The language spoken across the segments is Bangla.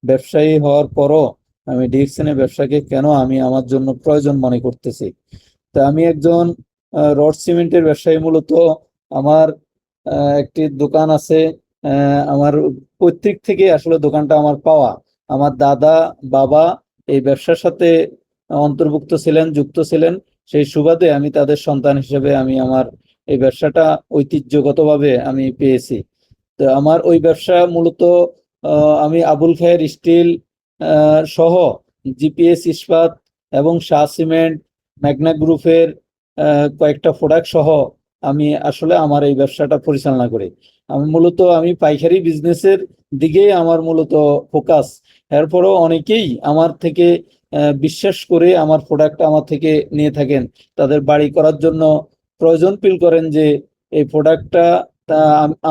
ব্যবসায়ী হওয়ার পরও আমি ডিএক্সএনের ব্যবসাকে কেন আমি আমার জন্য প্রয়োজন মনে করতেছি। তা আমি একজন রড সিমেন্টের ব্যবসায়ী মূলত। আমার একটি দোকান আছে। আমার পৈতৃক থেকে আসলে দোকানটা আমার পাওয়া। আমার দাদা বাবা এই ব্যবসার সাথে অন্তর্ভুক্ত ছিলেন, যুক্ত ছিলেন। সেই সুবাদে আমি তাদের সন্তান হিসেবে আমি আমার এই ব্যবসাটা ঐতিহ্যগতভাবে আমি পেয়েছি। তো আমার ওই ব্যবসা মূলত আমি আবুল খায়ের স্টিল সহ জিপিএস ইস্পাত এবং শাহ সিমেন্ট, ম্যাগনা গ্রুপের কয়েকটা প্রোডাক্ট সহ আমি আসলে আমার এই ব্যবসাটা পরিচালনা করি। আমি পাইকারি বিজনেসের দিকেই আমার মূলত ফোকাস। এরপরও অনেকেই আমার থেকে বিশ্বাস করে আমার প্রোডাক্ট আমার থেকে নিয়ে থাকেন। তাদের বাড়ি করার জন্য প্রয়োজন ফিল করেন যে এই প্রোডাক্টটা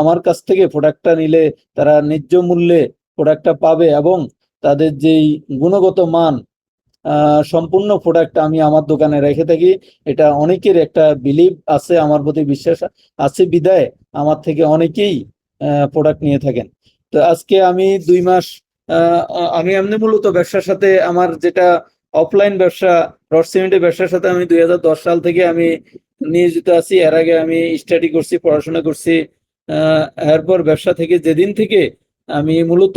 আমার কাছ থেকে প্রোডাক্টটা নিলে তারা ন্যায্য মূল্যে প্রোডাক্টটা পাবে এবং তাদের যেই গুণগত মান সম্পূর্ণ প্রোডাক্ট আমি আমার দোকানে রেখে থাকি। এটা অনেকের একটা বিলিভ আছে, আমার প্রতি বিশ্বাস আছে বিদায় আমার থেকে অনেকেই প্রোডাক্ট নিয়ে থাকেন। তো আজকে আমি 2 মাস আমি এমনি মূলত ব্যবসার সাথে আমার যেটা অফলাইন ব্যবসা, রড সিমেন্টের ব্যবসার সাথে আমি 2010 সাল থেকে আমি নিয়োজিত আছি। এর আগে আমি স্টাডি করছি, পড়াশোনা করছি। এরপর ব্যবসা থেকে যেদিন থেকে আমি মূলত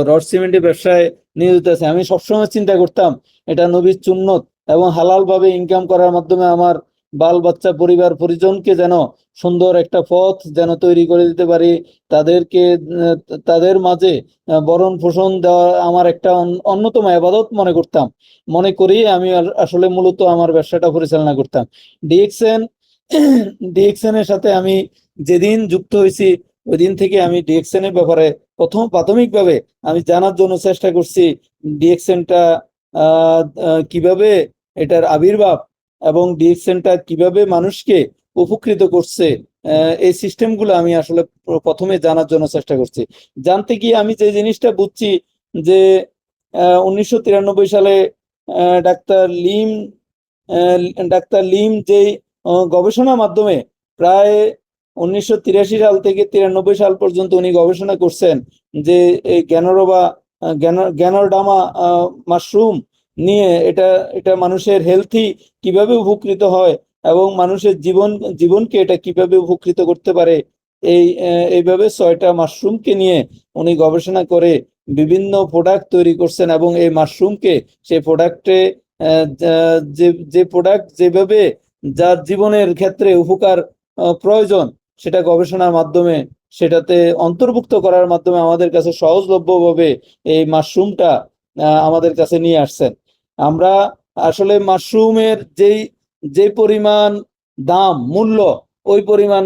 রড সিমেন্টের ব্যবসায় নিয়োজিত আছি, আমি সবসময় চিন্তা করতাম এটা নবীর সুন্নত এবং হালাল ভাবে ইনকাম করার মাধ্যমে আমার বাল বাচ্চা পরিবার পরিজনকে যেন সুন্দর একটা পথ যেন তৈরি করে দিতে পারি। তাদেরকে তাদের মাঝে ভরণ পোষণ দেওয়া আমার একটা অন্যতম ইবাদত মনে করতাম। মনে করি আমি আসলে মূলত আমার ব্যবসাটা পরিচালনা করতাম। ডিএক্সএন ডিএক্সএন এর সাথে আমি যেদিন যুক্ত হয়েছি ওই দিন থেকে আমি ডিএক্সএন এর ব্যাপারে প্রাথমিকভাবে আমি জানার জন্য চেষ্টা করছি। ডিএক্সএনটা কিভাবে এটার আবির্ভাব এবং ডিএক্সএনটা কিভাবে মানুষকে উপকৃত করছে, এই সিস্টেমগুলো আমি আসলে প্রথমে জানার জন্য চেষ্টা করছি। জানতে গিয়ে আমি যে জিনিসটা বুঝছি যে 1993 সালে ডাক্তার লিম ডাক্তার লিম যে গবেষণার মাধ্যমে প্রায় 1983 সাল থেকে 93 সাল পর্যন্ত উনি গবেষণা করছেন যে এই গ্যানোরডামা মাশরুম নিয়ে এটা এটা মানুষের হেলথি কিভাবে উপকৃত হয় এবং মানুষের জীবনকে এটা কিভাবে উপকৃত করতে পারে। এইভাবে 6টা মাশরুমকে নিয়ে উনি গবেষণা করে বিভিন্ন প্রোডাক্ট তৈরি করছেন এবং এই মাশরুমকে সেই প্রোডাক্টে যে প্রোডাক্ট যেভাবে যার জীবনের ক্ষেত্রে উপকার প্রয়োজন সেটা গবেষণার মাধ্যমে সেটাতে অন্তর্ভুক্ত করার মাধ্যমে আমাদের কাছে সহজলভ্যভাবে এই মাশরুমটা আমাদের কাছে নিয়ে আসছেন। আমরা আসলে মাশরুমের যে পরিমাণ দাম মূল্য, ওই পরিমাণ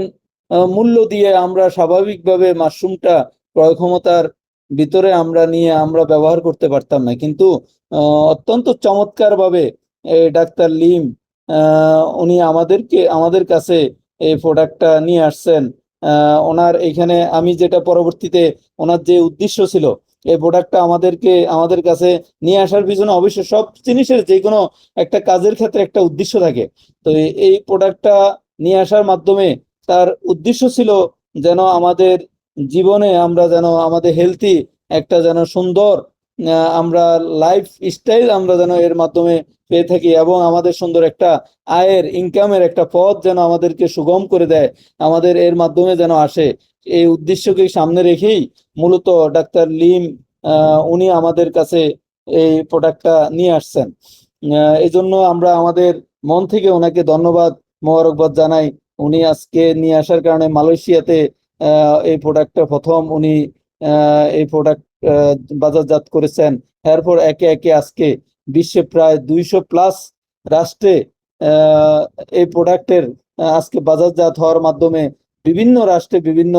মূল্য দিয়ে আমরা স্বাভাবিকভাবে মাশরুমটা ক্রয় ক্ষমতার ভিতরে আমরা নিয়ে আমরা ব্যবহার করতে পারতাম না, কিন্তু অত্যন্ত চমৎকার ভাবে ডাক্তার লিম উনি আমাদের কাছে এই প্রোডাক্টটা নিয়ে আসছেন। ওনার এখানে আমি যেটা পরবর্তীতে ওনার যে উদ্দেশ্য ছিল এই প্রোডাক্টটা আমাদের কাছে নিয়ে আসার পিছনে অবশ্য সব জিনিসের যে কোনো একটা কাজের ক্ষেত্রে একটা উদ্দেশ্য থাকে। তো এই প্রোডাক্টটা নিয়ে আসার মাধ্যমে তার উদ্দেশ্য ছিল যেন আমাদের জীবনে আমরা যেন আমাদের হেলথি একটা যেন সুন্দর আমরা লাইফ স্টাইল আমরা যেন এর মাধ্যমে পেয়ে থাকি এবং আমাদের সুন্দর একটা আয়ের ইনকামের একটা পথ যেন আমাদেরকে সুগম করে দেয়, আমাদের এর মাধ্যমে যেন আসে। এই উদ্দেশ্যকে সামনে রেখেই মূলত ডাক্তার লিম উনি আমাদের কাছে এই প্রোডাক্টটা নিয়ে আসছেন। এই জন্য আমরা আমাদের মন থেকে ওনাকে ধন্যবাদ মোবারকবাদ জানাই। উনি আজকে নিয়ে আসার কারণে মালয়েশিয়াতে এই প্রোডাক্টটা প্রথম উনি এই প্রোডাক্ট বাজারজাত করেছেন। এরপর একে একে আজকে বিশ্বে প্রায় 200+ রাষ্ট্রে এই প্রোডাক্টের আজকে বাজারজাত হওয়ার মাধ্যমে বিভিন্ন রাষ্ট্রে বিভিন্ন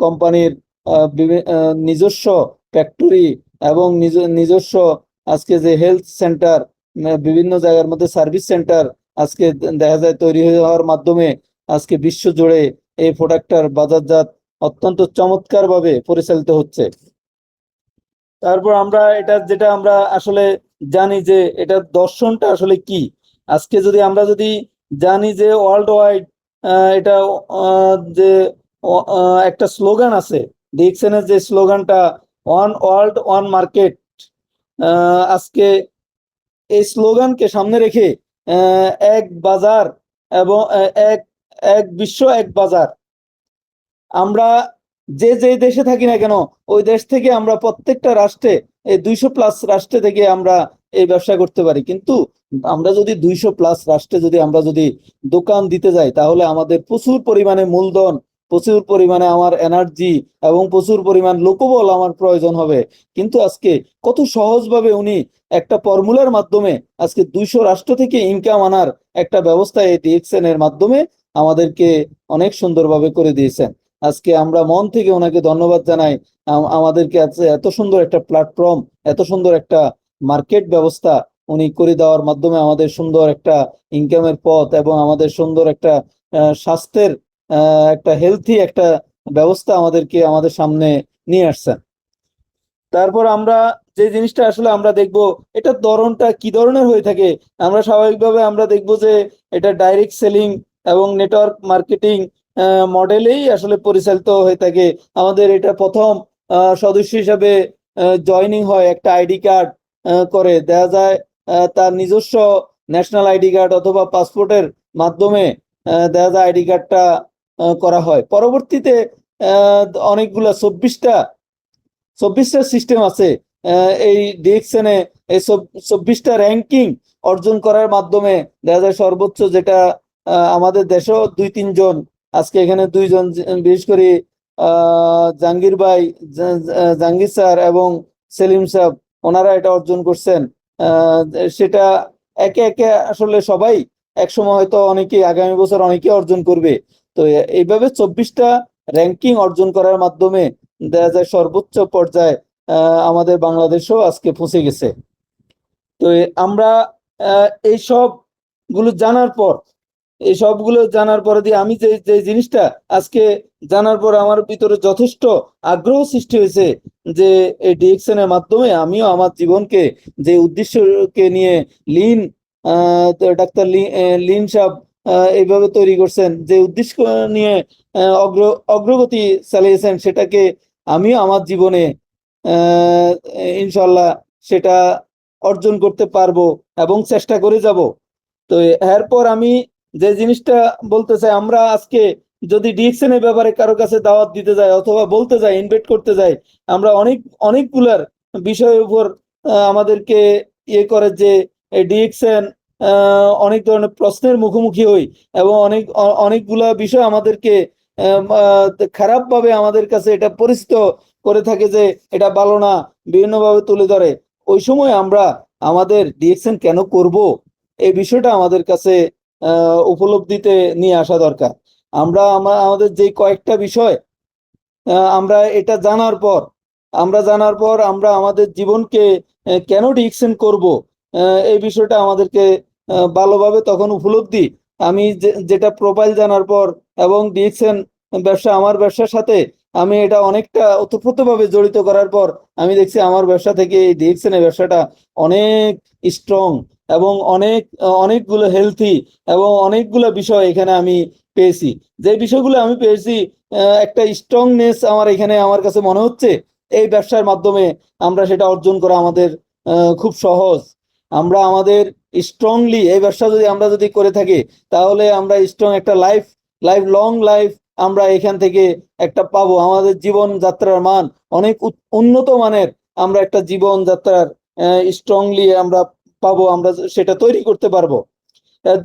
কোম্পানির নিজস্ব ফ্যাক্টরি এবং নিজস্ব আজকে যে হেলথ সেন্টার, বিভিন্ন জায়গার মধ্যে সার্ভিস সেন্টার আজকে দেখা যায় তৈরি হওয়ার মাধ্যমে আজকে বিশ্ব জুড়ে এই প্রোডাক্টটার বাজারজাত অত্যন্ত চমৎকার ভাবে পরিচালিত হচ্ছে। তারপর আমরা এটা যেটা আমরা আসলে জানি যে এটার দর্শনটা আসলে কি, আজকে আমরা যদি জানি যে ওয়ার্ল্ড ওয়াইড এটা যে একটা স্লোগান আছে ডিএক্সএন এর যে স্লোগানটা ওয়ান ওয়ার্ল্ড ওয়ান মার্কেট, আজকে এই স্লোগানকে সামনে রেখে এক বাজার এবং এক এক বিশ্ব এক বাজার, আমরা যে যে দেশে থাকি না কেন ওই দেশ থেকে আমরা প্রত্যেকটা রাষ্ট্রে, এই 200+ রাষ্ট্রে থেকে আমরা এই ব্যবসা করতে পারি। কিন্তু আমরা যদি 200+ রাষ্ট্রে আমরা যদি দোকান দিতে যাই, তাহলে আমাদের প্রচুর পরিমাণে মূলধন, প্রচুর পরিমাণে আমার এনার্জি এবং প্রচুর পরিমাণ লোকবল আমার প্রয়োজন হবে। কিন্তু আজকে কত সহজভাবে উনি একটা ফর্মুলার মাধ্যমে আজকে 200 রাষ্ট্র থেকে ইনকাম আনার একটা ব্যবস্থা এই ডিএক্সএন এর মাধ্যমে আমাদেরকে অনেক সুন্দরভাবে করে দিয়েছেন। আজকে আমরা মন থেকে ওনাকে ধন্যবাদ জানাই। আমাদেরকে এত সুন্দর একটা প্ল্যাটফর্ম, এত সুন্দর একটা মার্কেট ব্যবস্থা উনি করে দেওয়ার মাধ্যমে আমাদের সুন্দর একটা ইনকামের পথ এবং আমাদের সুন্দর একটা স্বাস্থ্যের একটা হেলথি একটা ব্যবস্থা আমাদের সামনে নিয়ে আসছেন। তারপর আমরা যে জিনিসটা আসলে আমরা দেখব, এটা ধরনটা কি ধরনের হয়ে থাকে। আমরা স্বাভাবিকভাবে আমরা দেখব যে এটা ডাইরেক্ট সেলিং এবং নেটওয়ার্ক মার্কেটিং মডেলেই আসলে পরিচালিত হয়ে থাকে। আমাদের এটা প্রথম সদস্য হিসাবে জয়নিং হয়, একটা আইডি কার্ড করে দেওয়া যায়, তার নিজস্ব ন্যাশনাল আইডি কার্ড অথবা পাসপোর্টের মাধ্যমে দেওয়া যায় আইডি কার্ডটা করা হয়। পরবর্তীতে অনেকগুলা 24টা সিস্টেম আছে এই ডিএক্সএন এ। এই 24টা র্যাঙ্কিং অর্জন করার মাধ্যমে দেখা যায় সর্বোচ্চ যেটা আমাদের দেশেও 2-3 জন, আজকে এখানে 2 জন, বিশেষ করে জাহাঙ্গীর ভাই, জাহাঙ্গীর স্যার এবং সেলিম সাহেব, ওনারা এটা অর্জন করছেন। সেটা একে একে আসলে সবাই একসময় হয়তো অনেকে আগামী বছর অনেকে অর্জন করবে। তো এইভাবে 24টা র্যাঙ্কিং অর্জন করার মাধ্যমে দেখা যায় সর্বোচ্চ পর্যায়ে আমাদের বাংলাদেশও আজকে পৌঁছে গেছে। তো আমরা এই সবগুলো জানার পরে দিয়ে আমি যে জিনিসটা আজকে জানার পর আমার ভিতরে যথেষ্ট আগ্রহ সৃষ্টি হয়েছে যে এই ডিএক্সএন এর মাধ্যমে আমিও আমার জীবনকে, যে উদ্দেশ্যকে নিয়ে লিন ডাক্তার লিন সাহেব এইভাবে তৈরি করছেন, যে উদ্দেশ্য নিয়ে অগ্রগতি চালিয়েছেন, সেটাকে আমিও আমার জীবনে ইনশাল্লাহ সেটা অর্জন করতে পারবো এবং চেষ্টা করে যাব। তো এরপর আমি যে জিনিসটা বলতে চাই, আমরা আজকে যদি ডিএক্সএন এর ব্যাপারে কারো কাছে দাওয়াত দিতে যাই অথবা বলতে যাই, ইনভাইট করতে যাই, আমরা অনেকগুলার বিষয়ের উপর আমাদেরকে করে যে ডিএক্সএন অনেক ধরনের প্রশ্নের মুখোমুখি হই এবং অনেকগুলা বিষয় আমাদেরকে খারাপভাবে আমাদের কাছে এটা পরিচিত করে থাকে যে এটা ভালো না, বিভিন্নভাবে তুলে ধরে। ওই সময় আমরা আমাদের ডিএক্সএন কেন করব, এই বিষয়টা আমাদের কাছে উপলব্ধিতে নিয়ে আসা দরকার। আমরা আমাদের যে কয়েকটা বিষয় আমরা এটা জানার পর আমরা আমাদের জীবনকে কেন ডিএক্সএন করব, এই বিষয়টা আমাদেরকে ভালোভাবে তখন উপলব্ধি। আমি যেটা প্রোফাইল জানার পর এবং ডিএক্সএন ব্যবসা, আমার ব্যবসার সাথে আমি এটা অনেকটা ওতপ্রোতভাবে জড়িত করার পর আমি দেখছি আমার ব্যবসা থেকে এই ডিএক্সএন এর ব্যবসাটা অনেক স্ট্রং এবং অনেকগুলো হেলথি এবং অনেকগুলো বিষয় এখানে আমি পেয়েছি। যে বিষয়গুলো আমি পেয়েছি, একটা স্ট্রংনেস আমার কাছে মনে হচ্ছে এই ব্যবসার মাধ্যমে আমরা সেটা অর্জন করা আমাদের খুব সহজ। আমরা আমাদের স্ট্রংলি এই ব্যবসা আমরা যদি করে থাকি, তাহলে আমরা স্ট্রং একটা লং লাইফ আমরা এখান থেকে একটা পাবো। আমাদের জীবন যাত্রার মান অনেক উন্নত মানের আমরা একটা জীবন যাত্রার স্ট্রংলি আমরা পাবো, আমরা সেটা তৈরি করতে পারবো।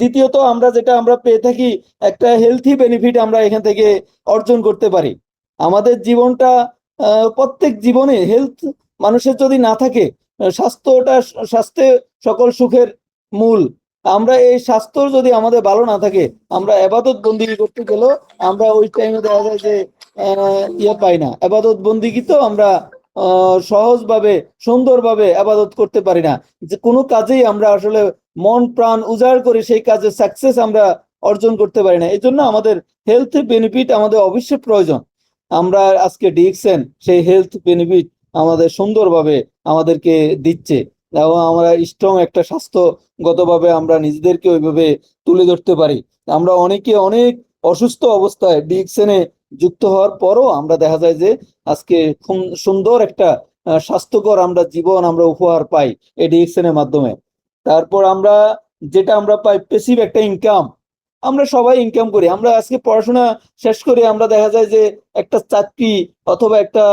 দ্বিতীয়ত আমরা পেয়ে থাকি একটা হেলথি বেনিফিট আমরা এখান থেকে অর্জন করতে পারি। আমাদের জীবনটা প্রত্যেক জীবনে হেলথ মানুষের যদি না থাকে, স্বাস্থ্যে সকল সুখের মূল। আমরা এই স্বাস্থ্য যদি আমাদের ভালো না থাকে, আমরা এবাদত বন্দিগি করতে গেলেও আমরা ওই টাইমে দেখা যায় যে পাই না। এবাদত বন্দিগি তো আমরা সহজভাবে সুন্দরভাবে আবাদত করতে পারি না। যে কোনো কাজেই আমরা আসলে মন প্রাণ উজাড় করে সেই কাজে সাকসেস আমরা অর্জন করতে পারি না। এই জন্য আমাদের হেলথ বেনিফিট আমাদের অবশ্যই প্রয়োজন। আমরা আজকে ডিএক্সএন সেই হেলথ বেনিফিট আমাদের সুন্দরভাবে আমাদেরকে দিচ্ছে এবং আমরা স্ট্রং একটা স্বাস্থ্যগতভাবে আমরা নিজেদেরকে ওইভাবে তুলে ধরতে পারি। আমরা অনেকে অনেক অসুস্থ অবস্থায় ডিএক্সএন এ যুক্ত হওয়ার পরও আমরা দেখা যায় যে আজকে সুন্দর একটা স্বাস্থ্যকর আমরা জীবন আমরা উপহার পাই এই ডিএক্সএন এর মাধ্যমে। তারপর আমরা যেটা আমরা পাই প্যাসিভ একটা ইনকাম, আমরা সবাই ইনকাম করি। আমরা আজকে পড়াশোনা শেষ করে আমরা দেখা যায় যে একটা চাকরি অথবা একটা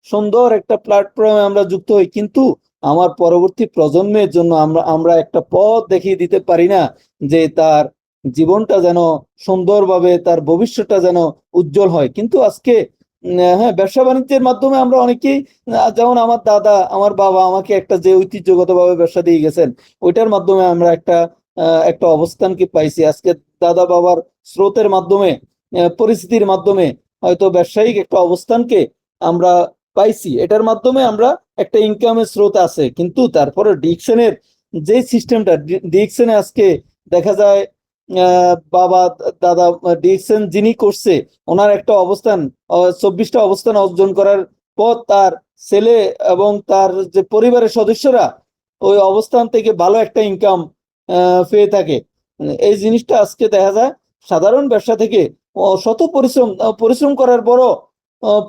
সুন্দর একটা প্ল্যাটফর্মে আমরা যুক্ত হই, কিন্তু আমার পরবর্তী প্রজন্মের জন্য আমরা একটা পথ দেখিয়ে দিতে পারি না যে তার জীবনটা যেন সুন্দরভাবে, তার ভবিষ্যৎটা যেন উজ্জ্বল হয়। কিন্তু আজকে হ্যাঁ, ব্যবসা বাণিজ্যের মাধ্যমে আমরা অনেকেই, যেমন আমার দাদা, আমার বাবা আমাকে একটা যে ঐতিহ্যগতভাবে ব্যবসা দিয়ে গেছেন, ওইটার মাধ্যমে আমরা একটা অবস্থানকে পাইছি। আজকে দাদা বাবার স্রোতের মাধ্যমে, পরিস্থিতির মাধ্যমে হয়তো ব্যবসায়িক একটা অবস্থানকে আমরা পাইছি। এটার মাধ্যমে আমরা একটা ইনকামের স্রোত আছে। কিন্তু তারপরে ডিএক্সএনের যে সিস্টেমটা, ডিএক্সএনে আজকে দেখা যায় বাবা দাদা ডিএক্সএন যিনি করছে, ওনার একটা অবস্থান 24টা অবস্থান অর্জন করার পর তার ছেলে এবং তার যে পরিবারের সদস্যরা ওই অবস্থান থেকে ভালো একটা ইনকাম পেয়ে থাকে। এই জিনিসটা আজকে দেখা যায় সাধারণ ব্যবসা থেকে শত পরিশ্রম করার পরও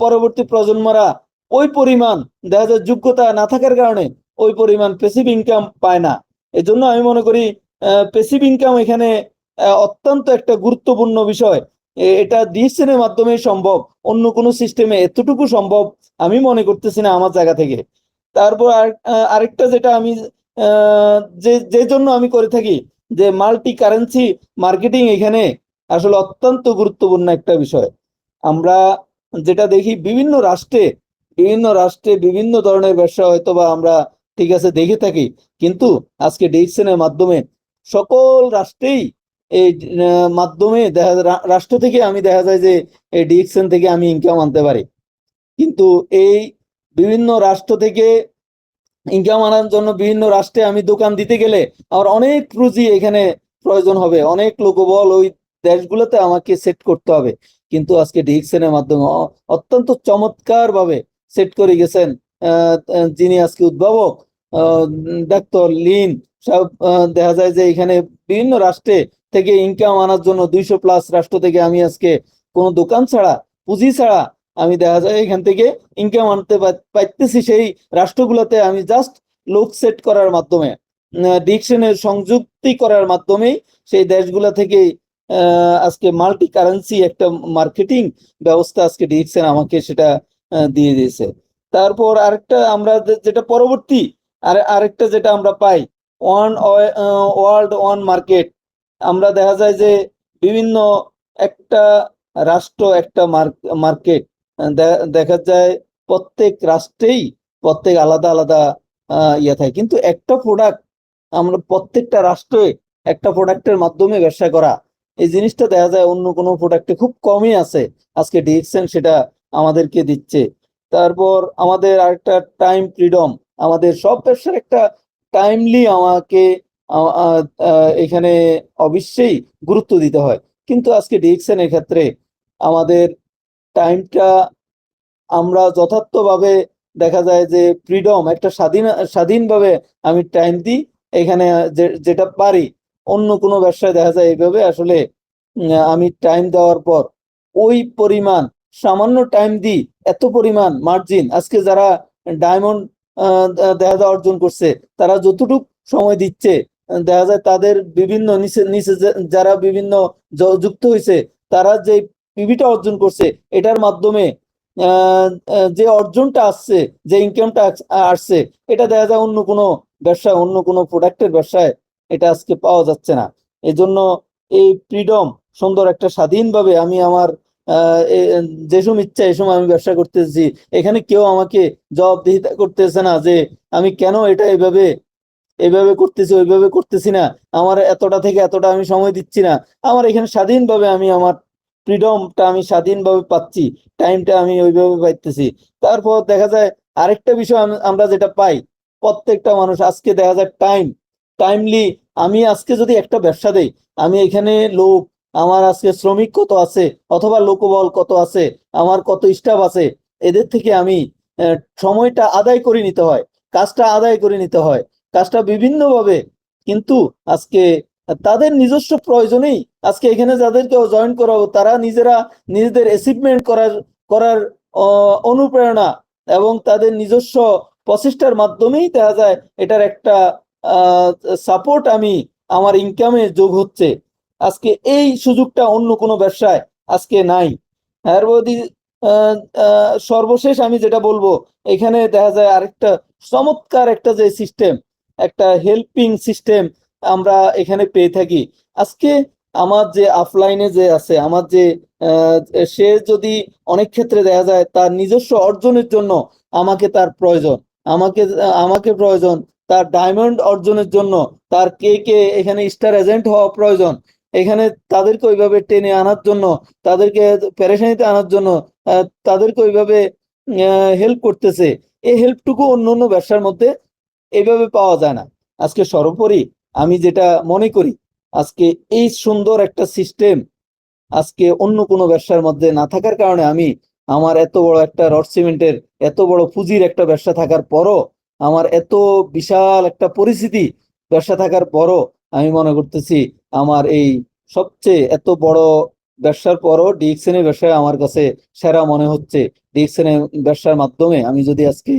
পরবর্তী প্রজন্মরা ওই পরিমাণ দেখা যায় যোগ্যতা না থাকার কারণে ওই পরিমাণ প্যাসিভ ইনকাম পায় না। এজন্য আমি মনে করি প্যাসিভ ইনকাম এখানে অত্যন্ত একটা গুরুত্বপূর্ণ বিষয়। এটা ডিএক্সএন এর মাধ্যমে সম্ভব, অন্য কোনো সিস্টেমে এতটুকু সম্ভব আমি মনে করতেছি না আমার জায়গা থেকে। তারপর আরেকটা যেটা আমি যে জন্য আমি করে থাকি, যে মাল্টি কারেন্সি মার্কেটিং এখানে আসলে অত্যন্ত গুরুত্বপূর্ণ একটা বিষয়। আমরা যেটা দেখি বিভিন্ন রাষ্ট্রে বিভিন্ন ধরনের ব্যবসা হয়তো বা আমরা ঠিক আছে দেখে থাকি, কিন্তু আজকে ডিএক্সএন এর মাধ্যমে সকল রাষ্ট্রেই এই মাধ্যমে দেখা যায় রাষ্ট্র থেকে আমি দেখা যায় যে এই ডিএক্সএন থেকে আমি ইনকাম আনতে পারি। কিন্তু এই বিভিন্ন রাষ্ট্র থেকে ইনকাম আনার জন্য বিভিন্ন রাষ্ট্রে আমি দোকান দিতে গেলে আমার অনেক পুঁজি এখানে প্রয়োজন হবে, অনেক লোকবল ওই দেশগুলোতে আমাকে সেট করতে হবে। কিন্তু আজকে ডিএক্সএন এর মাধ্যমে অত্যন্ত চমৎকার ভাবে সেট করে গেছেন যিনি আজকে উদ্ভাবক, ডাক্তার লিন সব। দেখা যায় যে এখানে বিভিন্ন রাষ্ট্রে থেকে ইনকাম আনার জন্য 200+ রাষ্ট্র থেকে আমি আজকে কোনো দোকান ছাড়া, পুঁজি ছাড়া আমি দেখা যায় এখান থেকে ইনকাম আনতে পারতেছি। সেই রাষ্ট্রগুলোতে আমি জাস্ট লোক সেট করার মাধ্যমে, ডিএক্সএনের সংযুক্তি করার মাধ্যমেই সেই দেশগুলা থেকে আজকে মাল্টি কারেন্সি একটা মার্কেটিং ব্যবস্থা আজকে ডিএক্সএন আমাকে সেটা দিয়ে দিয়েছে। তারপর আরেকটা আমরা যেটা পরবর্তী আরেকটা যেটা আমরা পাই, ওয়ান ওয়ার্ল্ড ওয়ান মার্কেট। আমরা দেখা যায় যে বিভিন্ন একটা রাষ্ট্র একটা মার্কেট, দেখা যায় প্রত্যেক রাষ্ট্রেই প্রত্যেক আলাদা আলাদা ইয়ে থাকে, কিন্তু একটা প্রোডাক্ট আমরা প্রত্যেকটা রাষ্ট্রে একটা প্রোডাক্টের মাধ্যমে ব্যবসা করা, এই জিনিসটা দেখা যায় অন্য কোনো প্রোডাক্টে খুব কমই আছে। আজকে ডিএক্সএন সেটা আমাদেরকে দিচ্ছে। তারপর আমাদের আরেকটা টাইম ফ্রিডম, আমাদের সব ব্যবসার একটা টাইমলি আমাকে এখানে অবশ্যই গুরুত্ব দিতে হয়। কিন্তু আজকে ডিএক্সএন এর ক্ষেত্রে আমাদের টাইমটা আমরা যথার্থভাবে দেখা যায় যে ফ্রিডম একটা স্বাধীনভাবে আমি টাইম দিই এখানে, যেটা পারি অন্য কোনো ব্যবসায় দেখা যায় এইভাবে আসলে আমি টাইম দেওয়ার পর ওই পরিমাণ সামান্য টাইম দিই, এত পরিমাণ মার্জিন। আজকে যারা ডায়মন্ড দেখা যায় অর্জন করছে, তারা যতটুক সময় দিচ্ছে দেখা যায় তাদের বিভিন্ন নিচে নিচে যারা বিভিন্ন যুক্ত হয়েছে, তারা যে পিভিটা অর্জন করছে এটার মাধ্যমে যে অর্জনটা আসছে, যে ইনকামটা আসছে, এটা দেখা যায় অন্য কোনো ব্যবসায়, অন্য কোনো প্রোডাক্টের ব্যবসায় এটা আজকে পাওয়া যাচ্ছে না। এই জন্য এই ফ্রিডম, সুন্দর একটা স্বাধীনভাবে আমি আমার যে সময় ইচ্ছা এই সময় আমি ব্যবসা করতেছি, এখানে কেউ আমাকে জবাবদিহিতা করতেছে না যে আমি কেন এটা এভাবে এভাবে করতেছি ওইভাবে করতেছি না, আমার এতটা থেকে এতটা আমি সময় দিচ্ছি না। আমার এখানে স্বাধীনভাবে আমি আমার ফ্রিডমটা আমি স্বাধীনভাবে পাচ্ছি, টাইমটা আমি ওইভাবে পাইতেছি। তারপর দেখা যায় আরেকটা বিষয় আমরা যেটা পাই, প্রত্যেকটা মানুষ আজকে দেখা যায় টাইমলি, আমি আজকে যদি একটা ব্যবসা দেই, আমি এখানে লোক, আমার আজকে শ্রমিক কত আছে অথবা লোকবল কত আছে, আমার কত স্টাফ আছে, এদের থেকে আমি সময়টা আদায় করে নিতে হয়, কাজটা আদায় করে নিতে হয়, কাজটা বিভিন্নভাবে। কিন্তু আজকে তাদের নিজস্ব প্রয়োজনেই আজকে এখানে যাদেরকে জয়েন করাবো তারা নিজেরা নিজেদের অ্যাচিভমেন্ট করার অনুপ্রেরণা এবং তাদের নিজস্ব প্রচেষ্টার মাধ্যমেই দেখা যায় এটার একটা সাপোর্ট আমি আমার ইনকামে যোগ হচ্ছে। আজকে এই সুযোগটা অন্য কোনো ব্যবসায় আজকে নাই। এর মধ্যে সর্বশেষ আমি যেটা বলবো, এখানে দেখা যায় আরেকটা চমৎকার একটা যে সিস্টেম, একটা হেল্পিং সিস্টেম আমরা এখানে পেয়ে থাকি। আজকে আমার যে অফলাইনে যে আছে আমার যে আহ, সে যদি অনেক ক্ষেত্রে দেখা যায় তার নিজস্ব অর্জনের জন্য আমাকে তার প্রয়োজন, আমাকে আমাকে প্রয়োজন তার ডায়মন্ড অর্জনের জন্য, তার কে কে এখানে স্টার এজেন্ট হওয়া প্রয়োজন, এখানে তাদেরকে ওইভাবে টেনে আনার জন্য, তাদেরকে পেরেশানিতে আনার জন্য তাদেরকে ওইভাবে হেল্প করতেছে। এই হেল্পটুকু অন্য অন্য ব্যবসার মধ্যে এইভাবে পাওয়া যায় না। আজকে সর্বোপরি আমি যেটা মনে করি, আজকে এই সুন্দর একটা সিস্টেম আজকে অন্য কোনো ব্যবসার মধ্যে না থাকার কারণে আমি আমার এত বড় একটা রড সিমেন্টের এত বড় পুঁজির একটা ব্যবসা থাকার পরও, আমার এত বিশাল একটা পরিস্থিতি ব্যবসা থাকার পরও আমি মনে করতেছি আমার এই সবচেয়ে এত বড় ব্যবসার পরও ডিএক্সএন এর ব্যবসা আমার কাছে সেরা মনে হচ্ছে। ডিএক্সএন এর ব্যবসার মাধ্যমে আমি যদি আজকে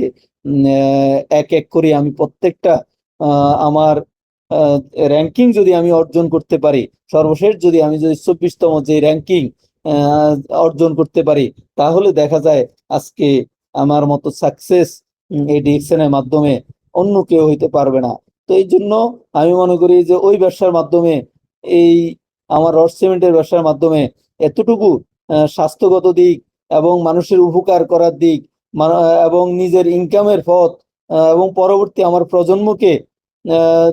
এক এক করে আমি প্রত্যেকটা আমার র্যাঙ্কিং যদি আমি অর্জন করতে পারি, সর্বশেষ যদি আমি যদি 24তম যে র্যাঙ্কিং অর্জন করতে পারি, তাহলে দেখা যায় আজকে আমার মতো সাকসেস এই ডিএক্সএন এর মাধ্যমে অন্য কেউ হইতে পারবে না। তো এই জন্য আমি মনে করি যে ওই ব্যবসার মাধ্যমে এই আমার রড সিমেন্টের ব্যবসার মাধ্যমে এতটুকু স্বাস্থ্যগত দিক এবং মানুষের উপকার করার দিক এবং নিজের ইনকামের পথ এবং পরবর্তী আমার আহ,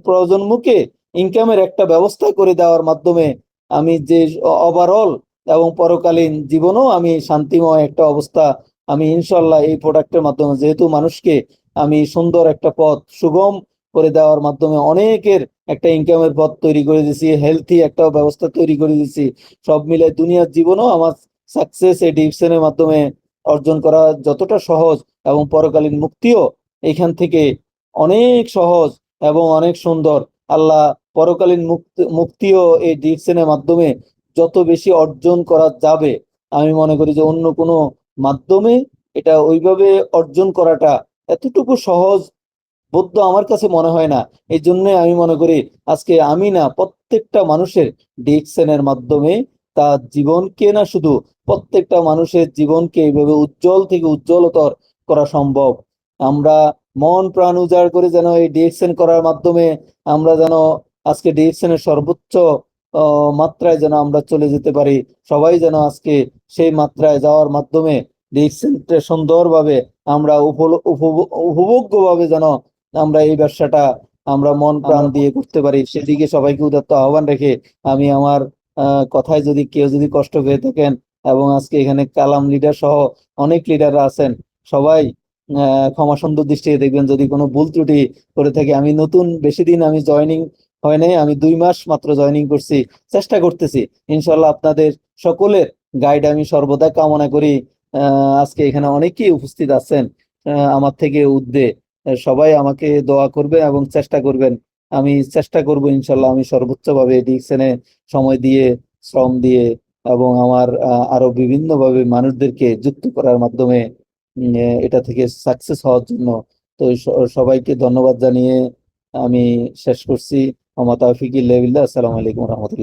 প্রজন্মকে ইনকামের একটা ব্যবস্থা করে দেওয়ার মাধ্যমে আমি যে ওভারঅল এবং পরকালীন জীবনেও আমি শান্তিময় একটা অবস্থা আমি ইনশাল্লাহ এই প্রোডাক্টের মাধ্যমে, যেহেতু মানুষকে আমি সুন্দর একটা পথ সুগম করে দেওয়ার মাধ্যমে অনেকের একটা ইনকামের পথ তৈরি করে দিয়েছি, হেলথি একটা ব্যবস্থা তৈরি করে দিয়েছি, সব মিলে দুনিয়ার জীবনেও আমার সাকসেস এই ডিভিশনের মাধ্যমে অর্জন করা যতটা সহজ এবং পরকালীন মুক্তিও এখান থেকে অনেক সহজ এবং অনেক সুন্দর। আল্লাহ পরকালীন মুক্তিও এই ডিভিশনের মাধ্যমে যত বেশি অর্জন করা যাবে, আমি মনে করি যে অন্য কোনো মাধ্যমে এটা ওইভাবে অর্জন করাটা এতটুকু সহজ বোধ আমার কাছে মনে হয় না। এই জন্য আমি মনে করি আজকে আমি না প্রত্যেকটা মানুষের ডিএক্সএন এর মাধ্যমে তার জীবনকে না শুধু প্রত্যেকটা মানুষের জীবনকে এইভাবে উজ্জ্বল থেকে উজ্জ্বলতর করা সম্ভব। আমরা মন প্রাণ উজাড় করে যেন এই ডিএক্সএন করার মাধ্যমে আমরা যেন আজকে ডিএক্সএন এর সর্বোচ্চ মাত্রায় যেন আমরা চলে যেতে পারি। সবাই যেন আজকে সেই মাত্রায় যাওয়ার মাধ্যমে ডিএক্সএনটা সুন্দরভাবে আমরা উপভোগ্যভাবে যেন আমরা এই ব্যবসাটা আমরা মন প্রাণ দিয়ে করতে পারি, সেদিকে সবাইকে উদাত্ত আহ্বান রেখে আমি আমার কথায় যদি কেউ যদি কষ্ট পেয়ে থাকেন, এবং আজকে এখানে কালাম লিডার সহ অনেক লিডাররা আছেন, সবাই ক্ষমা সুন্দর দৃষ্টিতে দেখবেন যদি কোনো ভুল ত্রুটি করে থাকি। আমি নতুন, বেশি দিন আমি জয়েনিং হয় নাই, আমি 2 মাস মাত্র জয়েনিং করছি, চেষ্টা করতেছি। ইনশাল্লাহ আপনাদের সকলের গাইড আমি সর্বদা কামনা করি। আজকে এখানে অনেকেই উপস্থিত আছেন আমার থেকে ঊর্ধ্বে, সবাই আমাকে দোয়া করবেন এবং চেষ্টা করবেন। আমি চেষ্টা করব ইনশাল্লাহ আমি সর্বোচ্চভাবে ডিকশনে সময় দিয়ে, শ্রম দিয়ে এবং আমার আরো বিভিন্ন ভাবে মানুষদেরকে যুক্ত করার মাধ্যমে এটা থেকে সাকসেস হওয়ার জন্য। তো সবাইকে ধন্যবাদ জানিয়ে আমি শেষ করছি। ওমা তাওফিক ইল্লা বিল্লাহ। আসসালামু আলাইকুম রহমতুল্লাহ।